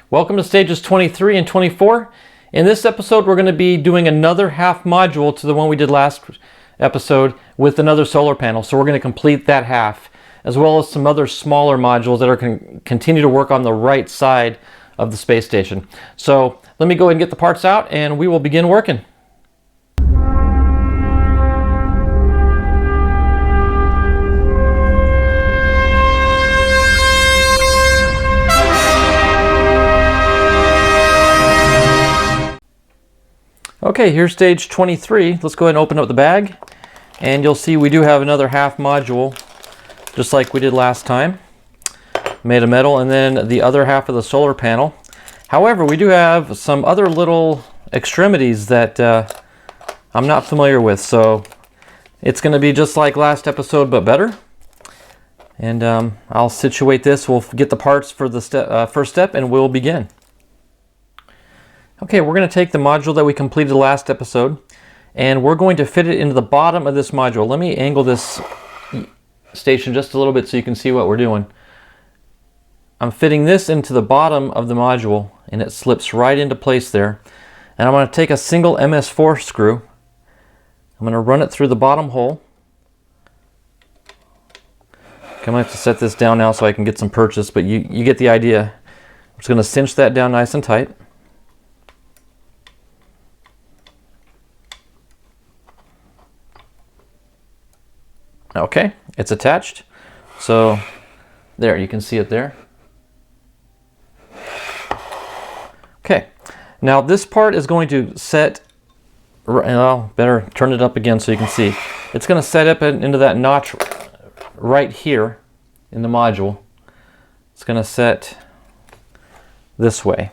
Welcome to stages 23 and 24. In this episode, we're going to be doing another half module to the one we did last episode with another solar panel. So we're going to complete that half, as well as some other smaller modules that are going to continue to work on the right side of the space station. So let me go ahead and get the parts out and we will begin working. Okay, here's stage 23. Let's go ahead and open up the bag, and you'll see we do have another half module, just like we did last time, made of metal, and then the other half of the solar panel. However, we do have some other little extremities that I'm not familiar with, so it's going to be just like last episode, but better. And I'll situate this. We'll get the parts for the first step, and we'll begin. Okay, we're going to take the module that we completed last episode, and we're going to fit it into the bottom of this module. Let me angle this station just a little bit so you can see what we're doing. I'm fitting this into the bottom of the module, and it slips right into place there. And I'm going to take a single MS4 screw. I'm going to run it through the bottom hole. I'm going to have to set this down now so I can get some purchase, but you get the idea. I'm just going to cinch that down nice and tight. Okay, it's attached. So there, you can see it there. Okay, now this part is going to set, well, better turn it up again so you can see. It's going to set up into that notch right here in the module. It's going to set this way.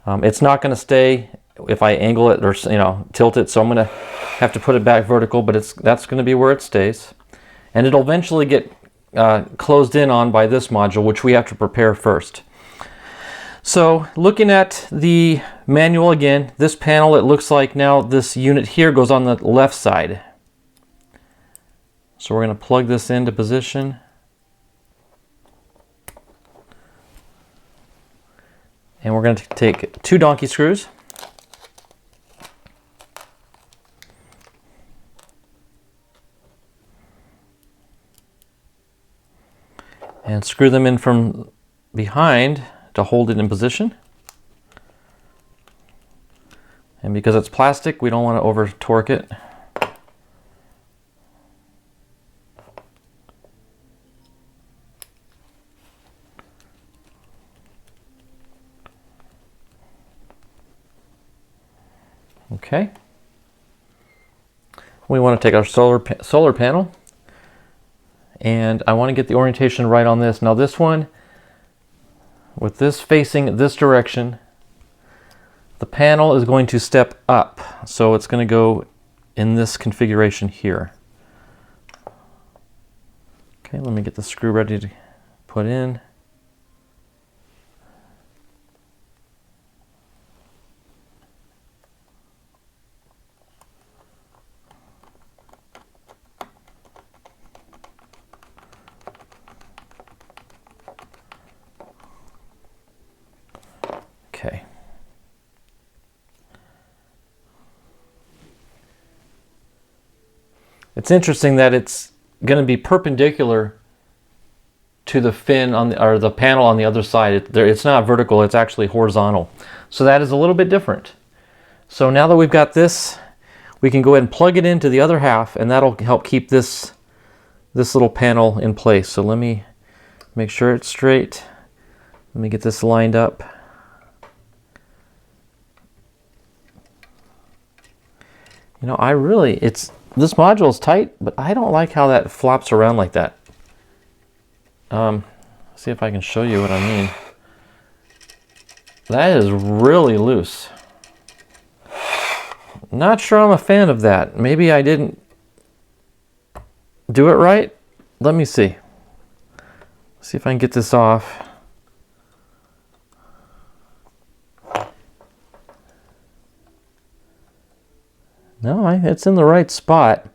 It's not going to stay if I angle it or tilt it, so I'm going to have to put it back vertical, but that's going to be where it stays, and it'll eventually get closed in on by this module, which we have to prepare first. So looking at the manual again, this panel, it looks like now this unit here goes on the left side. So we're going to plug this into position. And we're going to take 2 donkey screws. And screw them in from behind to hold it in position. And because it's plastic, we don't want to over torque it. Okay. We want to take our solar panel, and I want to get the orientation right on this. Now this one, with this facing this direction, the panel is going to step up. So it's going to go in this configuration here. Okay, let me get the screw ready to put in. Okay. It's interesting that it's going to be perpendicular to the fin on the, or the panel on the other side. It's not vertical, it's actually horizontal. So that is a little bit different. So now that we've got this, we can go ahead and plug it into the other half, and that'll help keep this little panel in place. So let me make sure it's straight. Let me get this lined up. You know, this module is tight, but I don't like how that flops around like that. See if I can show you what I mean. That is really loose. Not sure I'm a fan of that. Maybe I didn't do it right. Let me see. See if I can get this off. No, it's in the right spot.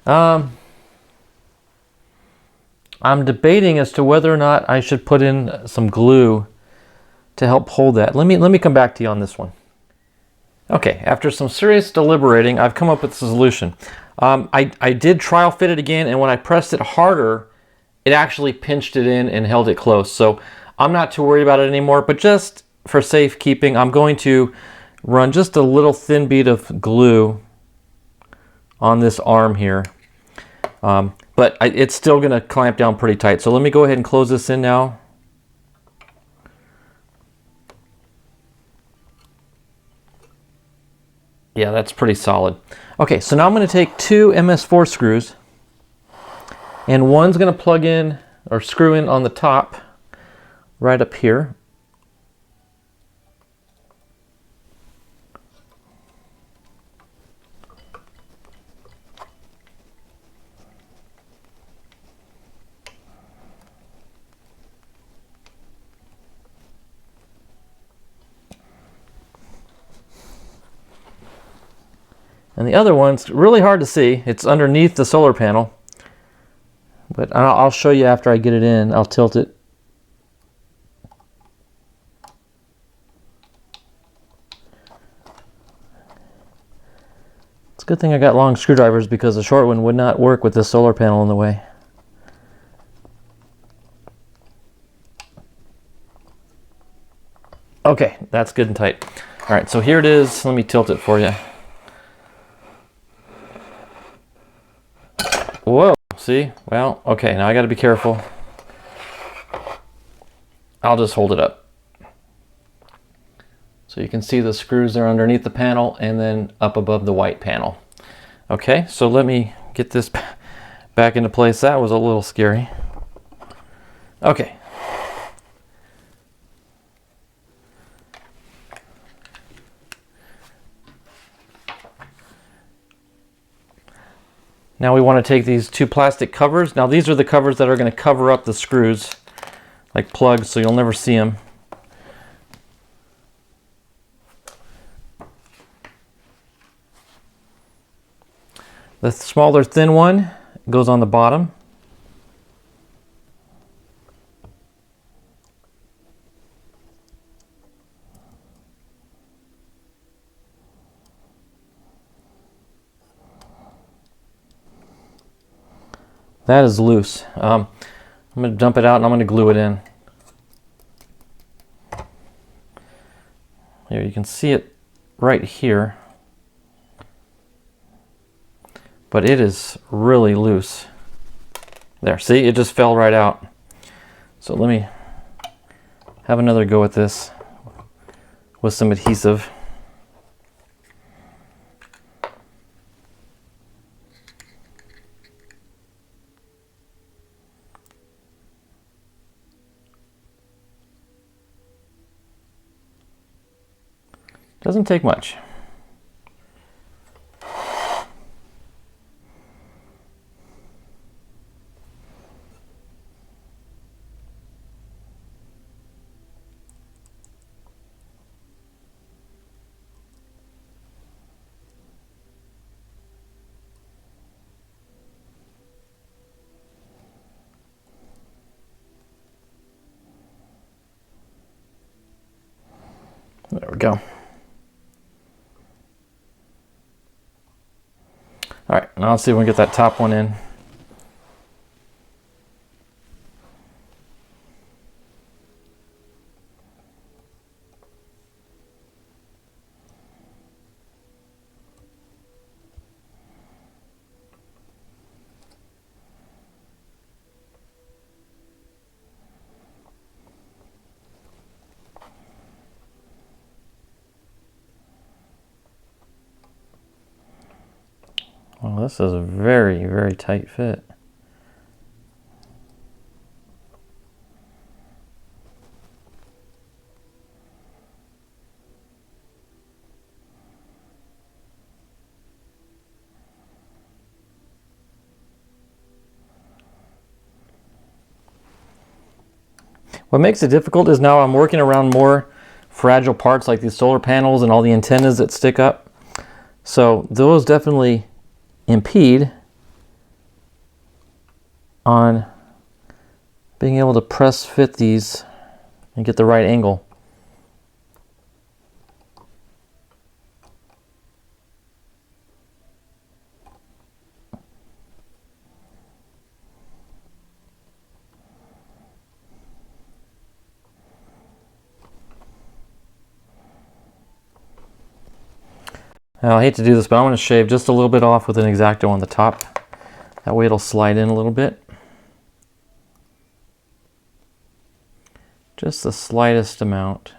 I'm debating as to whether or not I should put in some glue to help hold that. Let me come back to you on this one. Okay, after some serious deliberating, I've come up with a solution. I did trial fit it again, and when I pressed it harder, it actually pinched it in and held it close. So I'm not too worried about it anymore, but just for safekeeping, I'm going to run just a little thin bead of glue on this arm here. But it's still going to clamp down pretty tight. So let me go ahead and close this in now. Yeah, that's pretty solid. Okay, so now I'm going to take two MS4 screws, and one's going to plug in or screw in on the top right up here. And the other one's really hard to see. It's underneath the solar panel. But I'll show you after I get it in. I'll tilt it. It's a good thing I got long screwdrivers because the short one would not work with the solar panel in the way. Okay, that's good and tight. All right, so here it is. Let me tilt it for you. Whoa, see? Well, okay, now I got to be careful. I'll just hold it up. So you can see the screws there underneath the panel and then up above the white panel. Okay, so let me get this back into place. That was a little scary. Okay. Now we want to take these two plastic covers. Now these are the covers that are going to cover up the screws, like plugs, so you'll never see them. The smaller thin one goes on the bottom. That is loose. I'm going to dump it out and I'm going to glue it in. Here, you can see it right here. But it is really loose. There, see, it just fell right out. So let me have another go at this with some adhesive. Doesn't take much. There we go. All right, now let's see if we can get that top one in. Well, this is a very, very tight fit. What makes it difficult is now I'm working around more fragile parts like these solar panels and all the antennas that stick up. So those definitely impede on being able to press fit these and get the right angle. Now, I hate to do this, but I'm going to shave just a little bit off with an X-Acto on the top. That way it'll slide in a little bit. Just the slightest amount.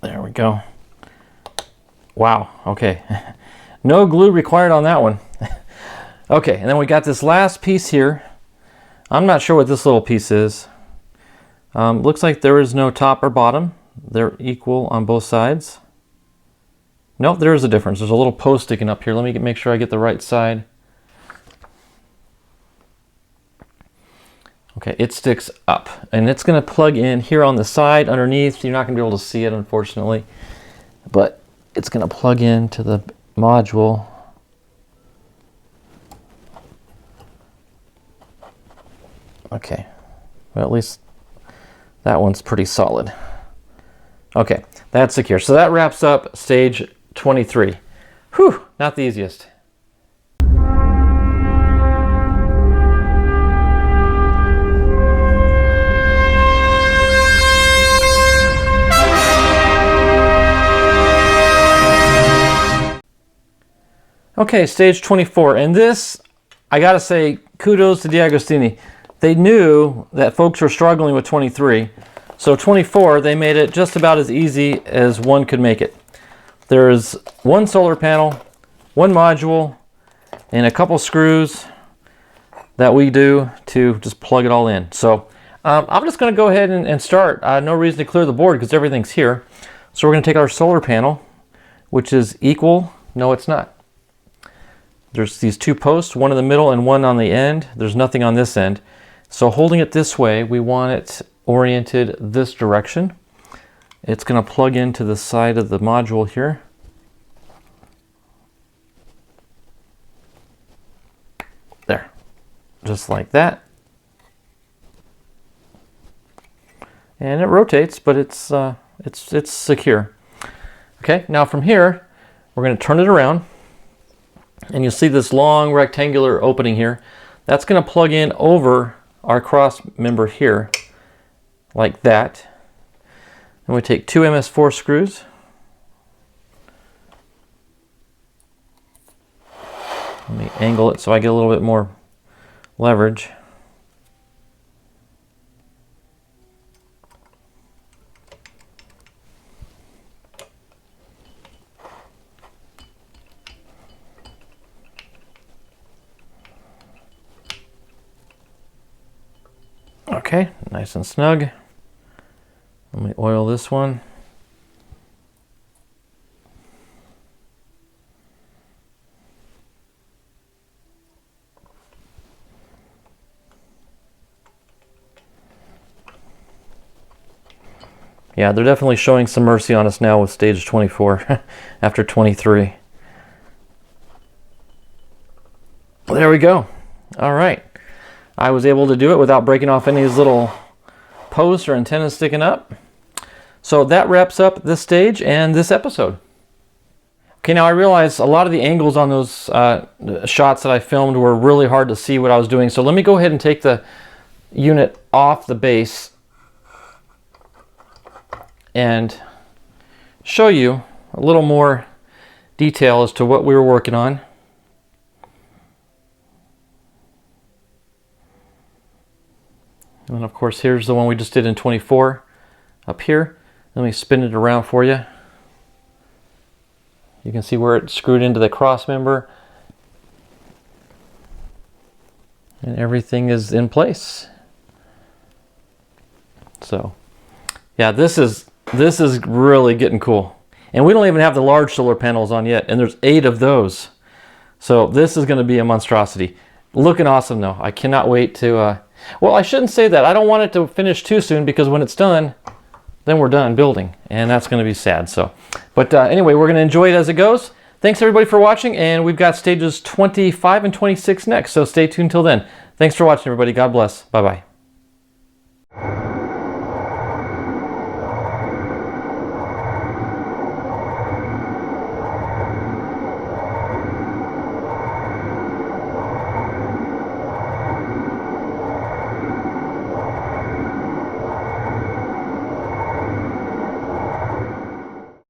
There we go. Wow, okay. No glue required on that one. Okay, and then we got this last piece here. I'm not sure what this little piece is. Looks like there is no top or bottom. They're equal on both sides. Nope, there is a difference. There's a little post sticking up here. Let me make sure I get the right side. Okay, it sticks up, and it's going to plug in here on the side underneath. You're not going to be able to see it, unfortunately, but it's going to plug into the module. Okay, well, at least that one's pretty solid. Okay, that's secure. So that wraps up stage 23. Whew, not the easiest. Okay, stage 24, and this, I gotta say, kudos to DeAgostini. They knew that folks were struggling with 23, so 24, they made it just about as easy as one could make it. There's one solar panel, one module, and a couple screws that we do to just plug it all in. So I'm just gonna go ahead and start. No reason to clear the board because everything's here. So we're gonna take our solar panel, which is equal. No, it's not. There's these two posts, one in the middle and one on the end. There's nothing on this end. So holding it this way, we want it oriented this direction. It's going to plug into the side of the module here. There, just like that. And it rotates, but it's secure. Okay, now from here, we're going to turn it around. And you'll see this long rectangular opening here. That's going to plug in over our cross member here, like that. And we take two MS4 screws. Let me angle it so I get a little bit more leverage. Okay, nice and snug. Let me oil this one. Yeah, they're definitely showing some mercy on us now with stage 24 after 23. There we go. All right. I was able to do it without breaking off any of these little posts or antennas sticking up. So that wraps up this stage and this episode. Okay, now I realize a lot of the angles on those shots that I filmed were really hard to see what I was doing. So let me go ahead and take the unit off the base and show you a little more detail as to what we were working on. And of course, here's the one we just did in 24 up here. Let me spin it around for you. You can see where it's screwed into the cross member. And everything is in place. So, yeah, this is really getting cool. And we don't even have the large solar panels on yet, and there's 8 of those. So this is going to be a monstrosity. Looking awesome though. I cannot wait to well, I shouldn't say that. I don't want it to finish too soon because when it's done, then we're done building, and that's going to be sad. So, but anyway, we're going to enjoy it as it goes. Thanks everybody for watching, and we've got stages 25 and 26 next, so stay tuned till then. Thanks for watching, everybody. God bless. Bye-bye.